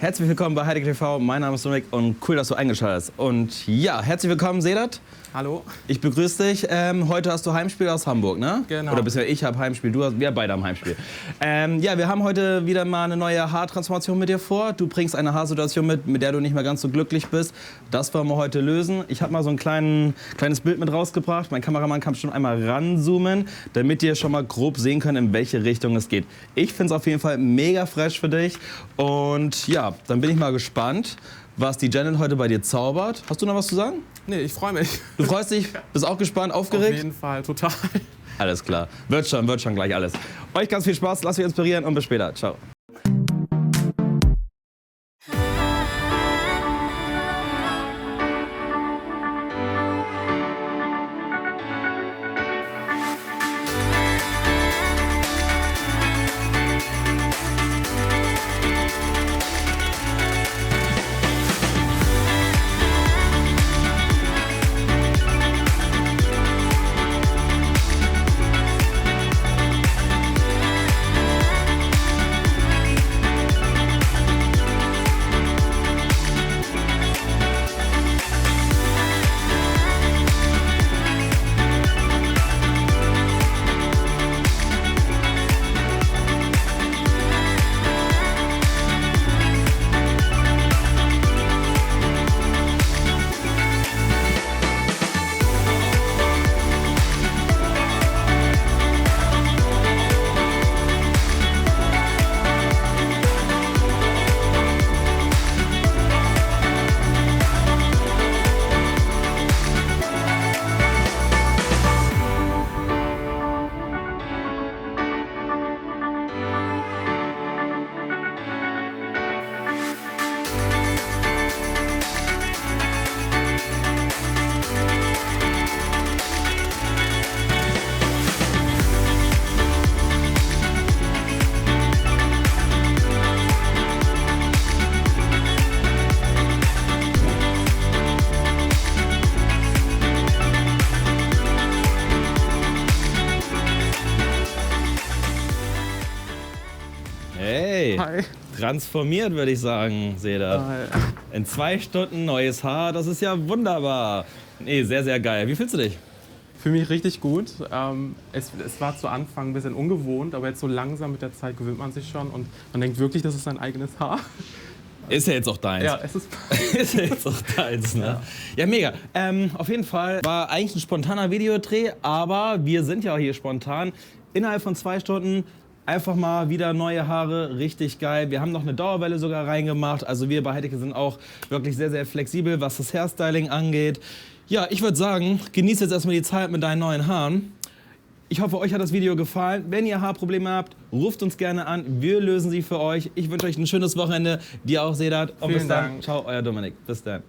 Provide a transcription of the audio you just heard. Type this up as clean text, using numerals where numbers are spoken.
Herzlich willkommen bei Heidecke TV. Mein Name ist Dominik und cool, dass du eingeschaltet hast. Und ja, herzlich willkommen, Sedat. Hallo. Ich begrüße dich. Heute hast du Heimspiel aus Hamburg, ne? Genau. Oder bisher ich habe Heimspiel, wir beide haben Heimspiel. Ja, wir haben heute wieder mal eine neue Haartransformation mit dir vor. Du bringst eine Haarsituation mit der du nicht mehr ganz so glücklich bist. Das wollen wir heute lösen. Ich habe mal so ein kleines Bild mit rausgebracht. Mein Kameramann kann schon einmal ranzoomen, damit ihr schon mal grob sehen könnt, in welche Richtung es geht. Ich finde es auf jeden Fall mega fresh für dich. Und ja, dann bin ich mal gespannt, was die Janet heute bei dir zaubert. Hast du noch was zu sagen? Nee, ich freue mich. Du freust dich? Bist auch gespannt, aufgeregt? Auf jeden Fall, total. Alles klar. Wird schon gleich alles. Euch ganz viel Spaß, lasst euch inspirieren und bis später. Ciao. Hey, Hi. Transformiert würde ich sagen, Sedat. Hi. In 2 Stunden neues Haar, das ist ja wunderbar. Nee, sehr, sehr geil. Wie fühlst du dich? Fühle mich richtig gut. Es war zu Anfang ein bisschen ungewohnt, aber jetzt so langsam mit der Zeit gewöhnt man sich schon und man denkt wirklich, das ist sein eigenes Haar. Ist ja jetzt auch deins. Ja, es ist. Ist ja jetzt auch deins, ne? Ja, mega. Auf jeden Fall war eigentlich ein spontaner Videodreh, aber wir sind ja auch hier spontan. Innerhalb von 2 Stunden einfach mal wieder neue Haare, richtig geil. Wir haben noch eine Dauerwelle sogar reingemacht. Also wir bei Heidecke sind auch wirklich sehr, sehr flexibel, was das Hairstyling angeht. Ja, ich würde sagen, genießt jetzt erstmal die Zeit mit deinen neuen Haaren. Ich hoffe, euch hat das Video gefallen. Wenn ihr Haarprobleme habt, ruft uns gerne an. Wir lösen sie für euch. Ich wünsche euch ein schönes Wochenende. Dir auch, Sedat. Und bis dann. Dank. Ciao, euer Dominik. Bis dann.